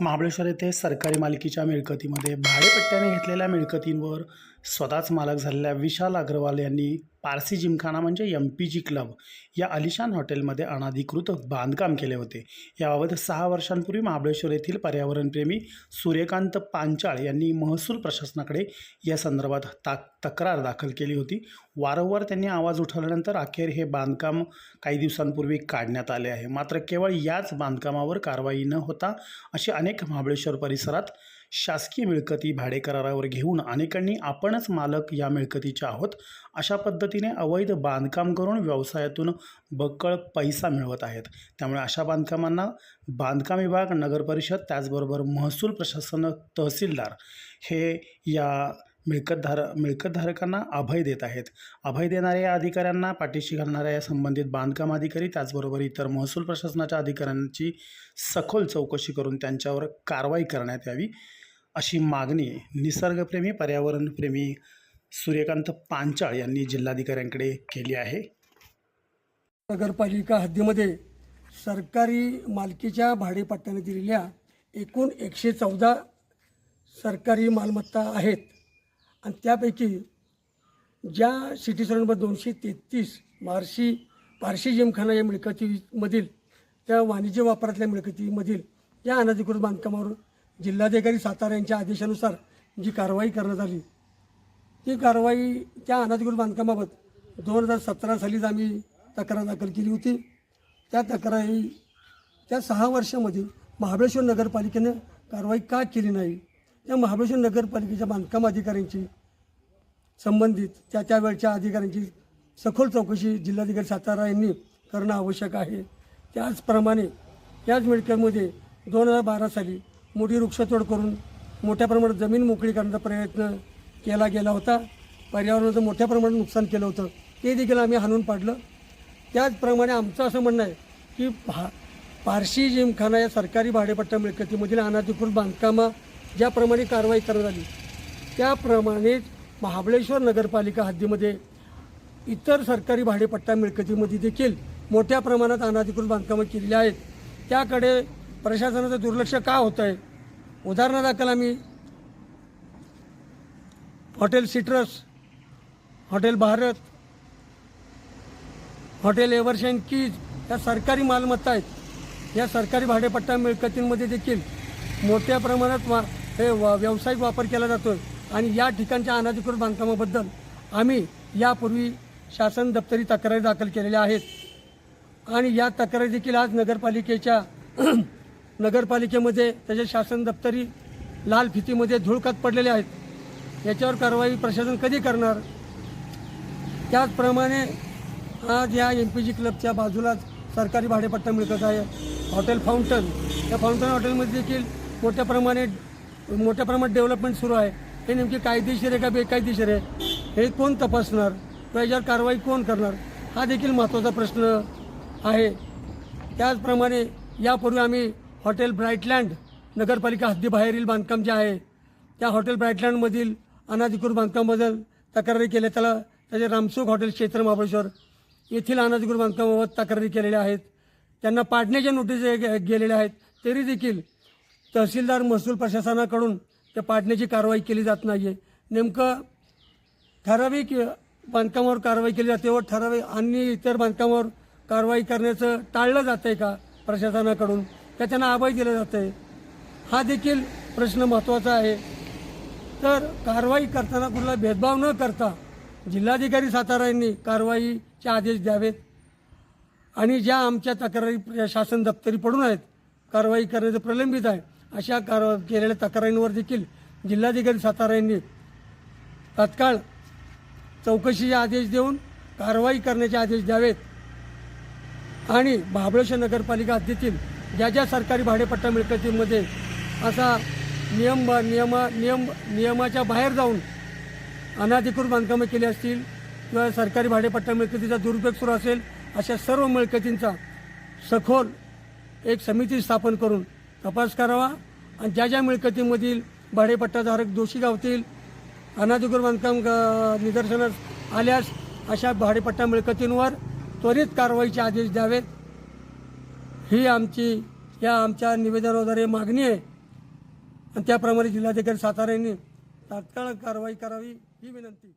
महाबळेश्वर येथे सरकारी मालकीच्या मिळकतीमध्ये भाडेपट्ट्याने घेतलेल्या मिळकतींवर स्वतःच मालक झालेल्या विशाल अग्रवाल यांनी पारसी जिमखाना म्हणजे MPG क्लब या आलिशान हॉटेलमध्ये अनधिकृत बांधकाम केले होते। याबाबत 6 वर्षांपूर्वी महाबळेश्वर येथील पर्यावरणप्रेमी सूर्यकांत पांचाळ यांनी महसूल प्रशासनाकडे या संदर्भात तक्रार दाखल केली होती। वारंवार त्यांनी आवाज उठवल्यानंतर अखेर हे बांधकाम काही दिवसांपूर्वी काढण्यात आले आहे। मात्र केवळ याच बांधकामावर कारवाई न होता अशी अनेक महाबळेश्वर परिसरात शासकीय मिळकती भाडे करारावर घेऊन अनेकांनी आपणच मालक या मिळकतीचे आहोत अशा पद्धतीने अवैध बांधकाम करून व्यवसायातून बक्कळ पैसा मिळवत आहेत। त्यामुळे अशा बांधकामांना बांधकाम विभाग, नगरपरिषद, त्याचबरोबर महसूल प्रशासन, तहसीलदार हे या मिळकतधारकांना अभय देत आहेत। अभय देणाऱ्या या अधिकाऱ्यांना पाठीशी घालणाऱ्या या संबंधित बांधकाम अधिकारी त्याचबरोबर इतर महसूल प्रशासनाच्या अधिकाऱ्यांची सखोल चौकशी करून त्यांच्यावर कारवाई करण्यात यावी अशी मागणी निसर्गप्रेमी, पर्यावरणप्रेमी सूर्यकांत पांचाळ यांनी जिल्हाधिकाऱ्यांकडे केली आहे। नगरपालिका हद्दीमध्ये सरकारी मालकीच्या भाडेपट्ट्याने दिलेल्या एकूण 114 सरकारी मालमत्ता आहेत आणि त्यापैकी ज्या city survey number 233 Parsi Gymkhana या मिळकतीमधील त्या वाणिज्य वापरातल्या मिळकतीमधील या अनधिकृत बांधकामावर जिल्हाधिकारी सातारा यांच्या आदेशानुसार जी कारवाई करण्यात आली, ती कारवाई त्या अनधिकृत बांधकामाबाबत 2017 सालीच आम्ही तक्रार दाखल केली होती। त्या तक्रारी त्या 6 वर्षामध्ये महाबळेश्वर नगरपालिकेनं कारवाई का केली नाही, त्या महाबळेश्वर नगरपालिकेच्या बांधकाम अधिकाऱ्यांची संबंधित त्यावेळच्या अधिकाऱ्यांची सखोल चौकशी जिल्हाधिकारी सातारा यांनी करणं आवश्यक आहे। त्याचप्रमाणे याच मिळकतीमध्ये 2012 साली मोठी वृक्षतोड करून मोठ्या प्रमाणात जमीन मोकळी करण्याचा प्रयत्न केला गेला होता। पर्यावरणाचं मोठ्या प्रमाणात नुकसान केलं होतं, ते देखील आम्ही हाणून पाडलं। त्याचप्रमाणे आमचं असं म्हणणं आहे की पारशी जिमखाना या सरकारी भाडेपट्ट्या मिळकतीमधील अनधिकृत बांधकामा ज्याप्रमाणे कारवाई करण्यात आली त्याप्रमाणेच महाबळेश्वर नगरपालिका हद्दीमध्ये इतर सरकारी भाडेपट्ट्या मिळकतीमध्ये देखील मोठ्या प्रमाणात अनधिकृत बांधकामं केलेली आहेत। त्याकडे प्रशासनाचं दुर्लक्ष का होतं आहे? उदाहरणादाखल आम्ही hotel citrus, hotel Bharat, hotel Evershine keys या सरकारी मालमत्ता आहेत। या सरकारी भाडेपट्ट्या मिळकतींमध्ये देखील मोठ्या प्रमाणात व्यावसायिक वापर केला जातो आणि या ठिकाणच्या अनधिकृत बांधकामाबद्दल आम्ही यापूर्वी शासन दप्तरी तक्रारी दाखल केलेल्या आहेत आणि या तक्रारी देखील आज नगरपालिकेमध्ये त्याच्या शासन दप्तरी लाल फितीमध्ये धुळकात पडलेले आहेत। याच्यावर कारवाई प्रशासन कधी करणार? त्याचप्रमाणे आज या MPG क्लबच्या बाजूलाच सरकारी भाडेपट्टा मिळकत आहे हॉटेल फाउंटन। या फाउंटन हॉटेलमध्ये देखील मोठ्या प्रमाणात डेव्हलपमेंट सुरू आहे। हे नेमकी कायदेशीर आहे का बेकायदेशीर आहे हे कोण तपासणार? याच्यावर कारवाई कोण करणार? हा देखील महत्त्वाचा प्रश्न आहे। त्याचप्रमाणे यापूर्वी आम्ही हॉटेल ब्राईटलँड नगरपालिका हद्दीबाहेरील बांधकाम जे आहे त्या हॉटेल ब्राईटलँडमधील अनधिकृत बांधकामाबद्दल तक्रारी केल्या। त्याचे रामसुख हॉटेल क्षेत्र महाबळेश्वर येथील अनधिकृत बांधकामाबाबत तक्रारी केलेल्या आहेत। त्यांना पाडण्याच्या नोटीस गेलेल्या आहेत, तरी देखील तहसीलदार, महसूल प्रशासनाकडून त्या पाडण्याची कारवाई केली जात नाही आहे। नेमकं ठराविक बांधकामावर कारवाई केली जाते व ठराविक आणि इतर बांधकामावर कारवाई करण्याचं टाळलं जातं आहे का प्रशासनाकडून, का त्यांना अभय दिलं जातं आहे? हा देखील प्रश्न महत्त्वाचा आहे। तर कारवाई करताना कुठला भेदभाव न करता जिल्हाधिकारी सातारा यांनी कारवाईचे आदेश द्यावेत आणि ज्या आमच्या तक्रारी शासन दप्तरी पडून आहेत, कारवाई करण्याचं प्रलंबित आहे, अशा केलेल्या तक्रारींवर देखील जिल्हाधिकारी सातारा यांनी तात्काळ चौकशीचे आदेश देऊन कारवाई करण्याचे आदेश द्यावेत आणि महाबळेश्वर नगरपालिका हद्दीतील ज्या सरकारी भाडेपट्टा मिळकतीमध्ये असा नियमाच्या बाहेर जाऊन अनधिकृत बांधकामं केली असतील किंवा सरकारी भाडेपट्टा मिळकतीचा दुरुपयोग सुरू असेल, अशा सर्व मिळकतींचा सखोल एक समिती स्थापन करून तपास करावा आणि ज्या मिळकतीमधील भाडेपट्टाधारक दोषी गावतील, अनधिकृत बांधकाम निदर्शनास आल्यास अशा भाडेपट्टा मिळकतींवर त्वरित कारवाईचे आदेश द्यावेत ही आमच्या निवेदनाद्वारे मागणी आहे आणि त्याप्रमाणे जिल्हाधिकारी सातारा यांनी तात्काळ कारवाई करावी ही विनंती.